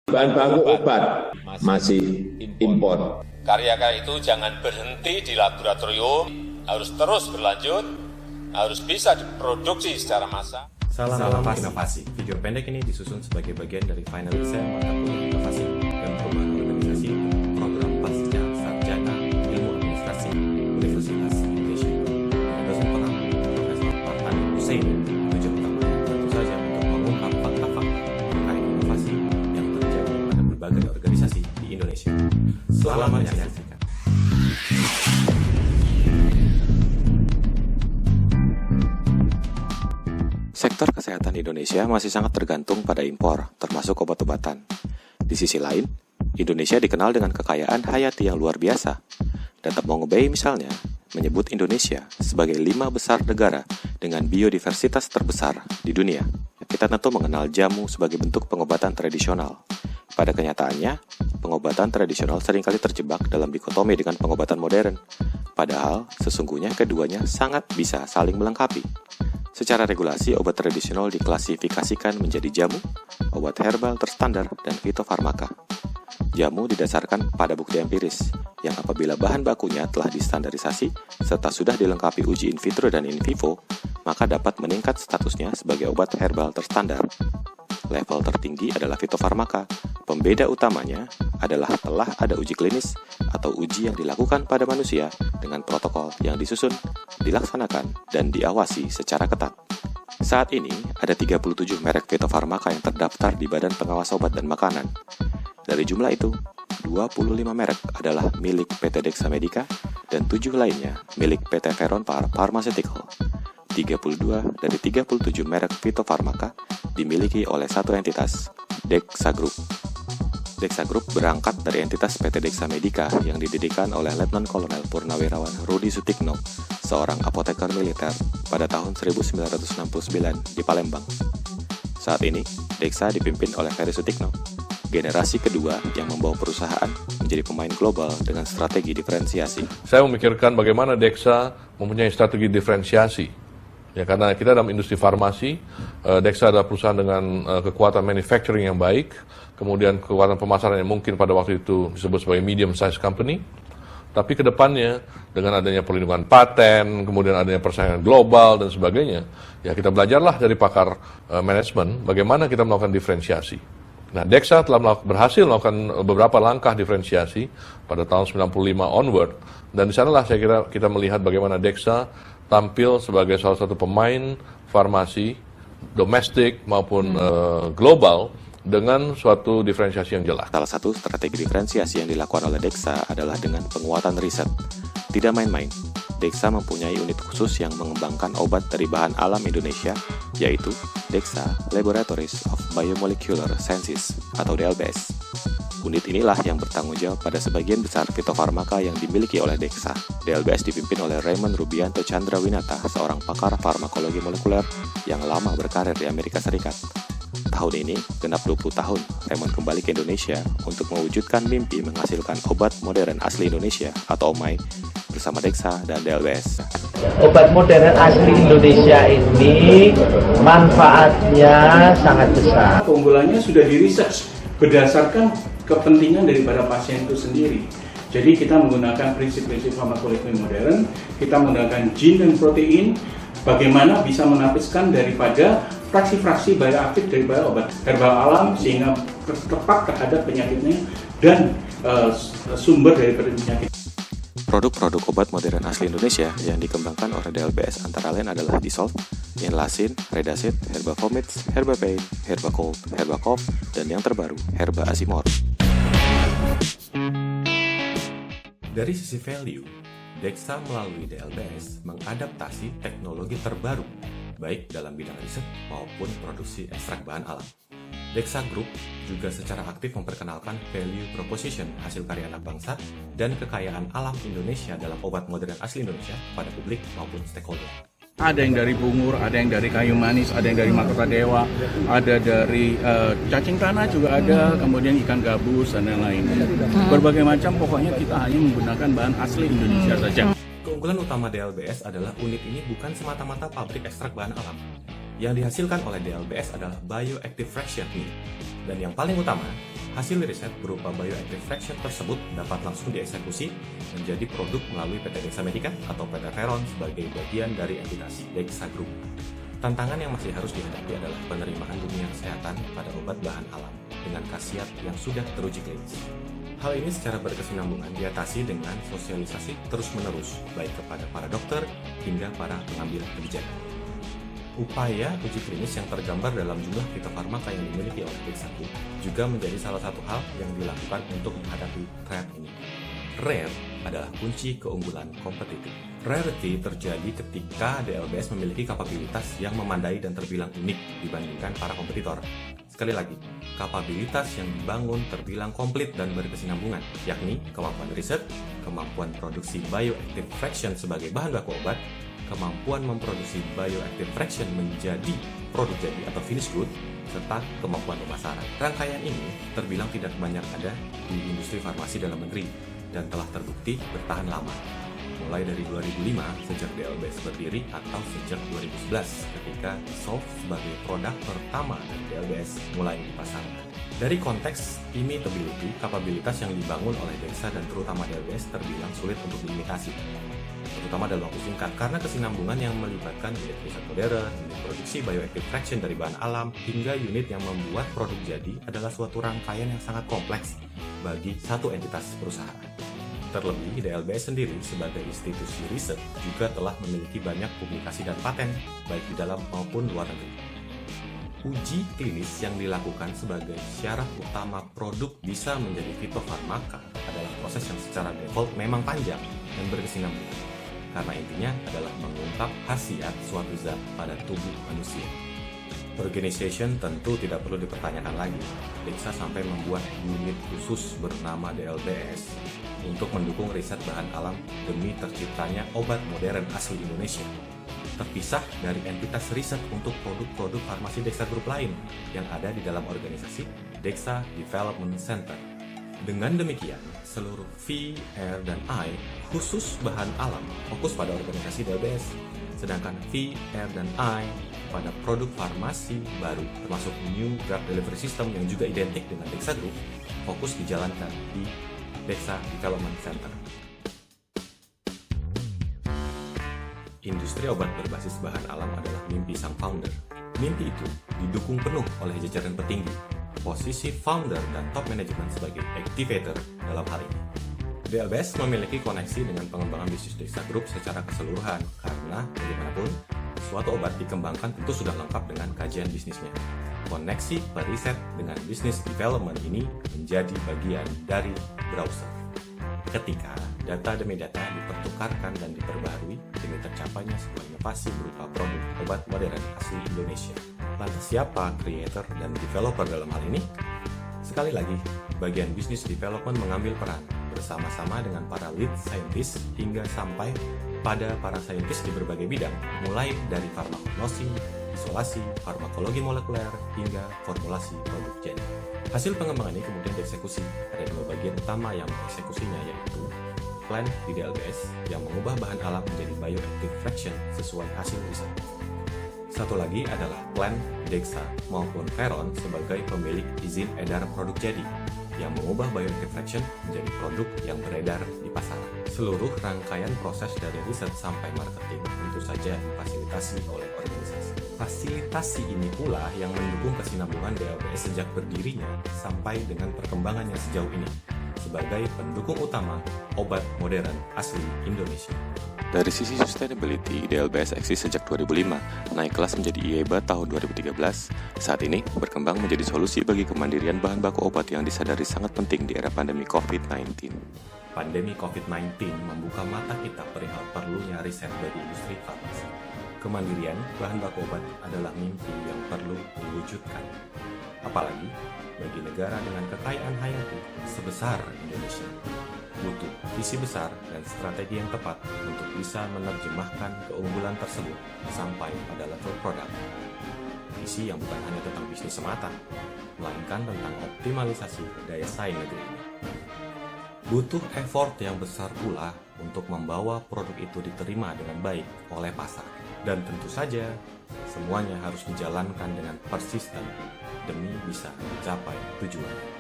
Bahan baku obat masih impor. Karya-karya itu jangan berhenti di laboratorium, harus terus berlanjut, harus bisa diproduksi secara massal. Salam inovasi. Video pendek ini disusun sebagai bagian dari final exam mata kuliah inovasi dan perubahan organisasi program pasca sarjana ilmu administrasi Universitas Indonesia. Dosen pengamat Profesor Farhan Hussein. Tujuan utamanya tentu saja untuk mengungkap fakta-fakta terkait inovasi yang terjadi pada berbagai organisasi di Indonesia. Selamat menyaksikan. Sektor kesehatan Indonesia masih sangat tergantung pada impor, termasuk obat-obatan. Di sisi lain, Indonesia dikenal dengan kekayaan hayati yang luar biasa. Data Mongobay misalnya menyebut Indonesia sebagai 5 besar negara dengan biodiversitas terbesar di dunia. Kita tentu mengenal jamu sebagai bentuk pengobatan tradisional. Pada kenyataannya, pengobatan tradisional seringkali terjebak dalam dikotomi dengan pengobatan modern. Padahal, sesungguhnya keduanya sangat bisa saling melengkapi. Secara regulasi, obat tradisional diklasifikasikan menjadi jamu, obat herbal terstandar, dan fitofarmaka. Jamu didasarkan pada bukti empiris, yang apabila bahan bakunya telah distandarisasi, serta sudah dilengkapi uji in vitro dan in vivo, maka dapat meningkat statusnya sebagai obat herbal terstandar. Level tertinggi adalah fitofarmaka. Pembeda utamanya adalah telah ada uji klinis atau uji yang dilakukan pada manusia dengan protokol yang disusun, dilaksanakan, dan diawasi secara ketat. Saat ini, ada 37 merek fitofarmaka yang terdaftar di Badan Pengawas Obat dan Makanan. Dari jumlah itu, 25 merek adalah milik PT Dexa Medica dan 7 lainnya milik PT Veronpar Pharmaceutical. 32 dari 37 merek fitofarmaka dimiliki oleh satu entitas, Dexa Group. Dexa Group berangkat dari entitas PT Dexa Medica yang didirikan oleh Letnan Kolonel Purnawirawan Rudi Sutikno, seorang apoteker militer pada tahun 1969 di Palembang. Saat ini, Dexa dipimpin oleh Ferry Sutikno, generasi kedua yang membawa perusahaan menjadi pemain global dengan strategi diferensiasi. Saya memikirkan bagaimana Dexa mempunyai strategi diferensiasi. Ya, karena kita dalam industri farmasi, Dexa adalah perusahaan dengan kekuatan manufacturing yang baik, kemudian kekuatan pemasaran yang mungkin pada waktu itu disebut sebagai medium size company. Tapi ke depannya, dengan adanya perlindungan paten, kemudian adanya persaingan global dan sebagainya, ya kita belajarlah dari pakar manajemen bagaimana kita melakukan diferensiasi. Nah, Dexa telah berhasil melakukan beberapa langkah diferensiasi pada tahun 95 onward, dan di sanalah saya kira kita melihat bagaimana Dexa tampil sebagai salah satu pemain farmasi domestik maupun global dengan suatu diferensiasi yang jelas. Salah satu strategi diferensiasi yang dilakukan oleh Dexa adalah dengan penguatan riset. Tidak main-main, Dexa mempunyai unit khusus yang mengembangkan obat dari bahan alam Indonesia, yaitu Dexa Laboratories of Biomolecular Sciences atau DLBS. Unit inilah yang bertanggung jawab pada sebagian besar fitofarmaka yang dimiliki oleh Dexa. DLBS dipimpin oleh Raymond Rubianto Chandrawinata, seorang pakar farmakologi molekuler yang lama berkarir di Amerika Serikat. Tahun ini, genap 20 tahun, Raymond kembali ke Indonesia untuk mewujudkan mimpi menghasilkan obat modern asli Indonesia atau OMAI bersama Dexa dan DLBS. Obat modern asli Indonesia ini manfaatnya sangat besar. Keunggulannya sudah diriset berdasarkan kepentingan daripada pasien itu sendiri. Jadi kita menggunakan prinsip-prinsip farmakologi modern, kita menggunakan gene dan protein, bagaimana bisa menapiskan daripada fraksi-fraksi bioaktif daripada obat herbal alam sehingga tepat terhadap penyakitnya dan sumber daripada penyakit. Produk-produk obat modern asli Indonesia yang dikembangkan oleh DLBS antara lain adalah Dissolve, Inlasin, Redasit, Herba Vomits, Herba Pain, Herba Cold, Herba Cough, dan yang terbaru, Herba Azimor. Dari sisi value, Dexa melalui DLBS mengadaptasi teknologi terbaru, baik dalam bidang riset maupun produksi ekstrak bahan alam. Dexa Group juga secara aktif memperkenalkan value proposition hasil karya anak bangsa dan kekayaan alam Indonesia dalam obat modern asli Indonesia pada publik maupun stakeholder. Ada yang dari bungur, ada yang dari kayu manis, ada yang dari mahkota dewa, ada dari cacing tanah juga ada, kemudian ikan gabus dan lain-lain. Berbagai macam, pokoknya kita hanya menggunakan bahan asli Indonesia saja. Keunggulan utama DLBS adalah unit ini bukan semata-mata pabrik ekstrak bahan alam. Yang dihasilkan oleh DLBS adalah bioactive fraction unit. Dan yang paling utama, Hasil riset berupa bioactive fraction tersebut dapat langsung dieksekusi menjadi produk melalui PT Dexa Medica atau PT Veron sebagai bagian dari entitas Dexa Group. Tantangan yang masih harus dihadapi adalah penerimaan dunia kesehatan pada obat bahan alam dengan khasiat yang sudah teruji klinis. Hal ini secara berkesinambungan diatasi dengan sosialisasi terus-menerus, baik kepada para dokter hingga para pengambil kebijakan. Upaya uji klinis yang tergambar dalam jumlah fitofarmaka yang dimiliki oleh Dexa Group juga menjadi salah satu hal yang dilakukan untuk menghadapi tren ini. Rare adalah kunci keunggulan kompetitif. Rarity terjadi ketika DLBS memiliki kapabilitas yang memandai dan terbilang unik dibandingkan para kompetitor. Sekali lagi, kapabilitas yang dibangun terbilang komplit dan berkesinambungan, yakni kemampuan riset, kemampuan produksi bioactive fraction sebagai bahan baku obat, kemampuan memproduksi bioactive fraction menjadi produk jadi atau finished good, serta kemampuan pemasaran. Rangkaian ini terbilang tidak banyak ada di industri farmasi dalam negeri dan telah terbukti bertahan lama, mulai dari 2005 sejak DLBS berdiri atau sejak 2011 ketika Solve sebagai produk pertama dari DLBS mulai dipasarkan. Dari konteks imitability, kapabilitas yang dibangun oleh Dexa dan terutama DLBS terbilang sulit untuk diimitasi, terutama dalam waktu singkat karena kesinambungan yang melibatkan unit riset modern, unit produksi bioactive fraction dari bahan alam, hingga unit yang membuat produk jadi adalah suatu rangkaian yang sangat kompleks bagi satu entitas perusahaan. Terlebih, DLBS sendiri sebagai institusi riset juga telah memiliki banyak publikasi dan paten, baik di dalam maupun luar negeri. Uji klinis yang dilakukan sebagai syarat utama produk bisa menjadi fitofarmaka adalah proses yang secara default memang panjang dan berkesinambungan, karena intinya adalah mengungkap khasiat suatu zat pada tubuh manusia. Organization tentu tidak perlu dipertanyakan lagi. Dexa sampai membuat unit khusus bernama DLBS untuk mendukung riset bahan alam demi terciptanya obat modern asli Indonesia, terpisah dari entitas riset untuk produk-produk farmasi Dexa Group lain yang ada di dalam organisasi Dexa Development Center. Dengan demikian, seluruh V, R, dan I khusus bahan alam fokus pada organisasi DLBS, sedangkan V, R, dan I pada produk farmasi baru termasuk New Drug Delivery System yang juga identik dengan Dexa Group fokus dijalankan di Dexa Development Center. Industri obat berbasis bahan alam adalah mimpi sang founder. Mimpi itu didukung penuh oleh jajaran petinggi, posisi founder dan top manajemen sebagai activator dalam hal ini. DLBS memiliki koneksi dengan pengembangan bisnis Dexa Group secara keseluruhan karena bagaimanapun suatu obat dikembangkan tentu sudah lengkap dengan kajian bisnisnya. Koneksi periset dengan business development ini menjadi bagian dari browser. Ketika data demi data dipertukarkan dan diperbaharui demi tercapainya sebuah inovasi berupa produk obat modern asli Indonesia. Lantas siapa creator dan developer dalam hal ini? Sekali lagi, bagian business development mengambil peran bersama-sama dengan para lead scientist hingga sampai pada para saintis di berbagai bidang, mulai dari farmakognosi, isolasi, farmakologi molekuler, hingga formulasi produk jadi. Hasil pengembangan ini kemudian dieksekusi. Ada dua bagian utama yang mengeksekusinya, yaitu plan di DLBS yang mengubah bahan alam menjadi bioactive fraction sesuai hasil riset. Satu lagi adalah plan Dexa maupun Veron sebagai pemilik izin edar produk jadi yang mengubah bioactive fraction menjadi produk yang beredar di pasaran. Seluruh rangkaian proses dari riset sampai marketing tentu saja difasilitasi oleh organisasi. Fasilitasi ini pula yang mendukung kesinambungan DLBS sejak berdirinya sampai dengan perkembangannya sejauh ini sebagai pendukung utama obat modern asli Indonesia. Dari sisi sustainability, DLBS eksis sejak 2005, naik kelas menjadi IEBA tahun 2013. Saat ini, berkembang menjadi solusi bagi kemandirian bahan baku obat yang disadari sangat penting di era pandemi COVID-19. Pandemi COVID-19 membuka mata kita perihal perlunya riset bagi industri farmasi. Kemandirian bahan baku obat adalah mimpi yang perlu diwujudkan. Apalagi bagi negara dengan kekayaan hayati sebesar Indonesia. Butuh visi besar dan strategi yang tepat untuk bisa menerjemahkan keunggulan tersebut sampai pada level produk. Visi yang bukan hanya tentang bisnis semata, melainkan tentang optimalisasi daya saing negeri ini. Butuh effort yang besar pula untuk membawa produk itu diterima dengan baik oleh pasar. Dan tentu saja, semuanya harus dijalankan dengan persisten demi bisa mencapai tujuan.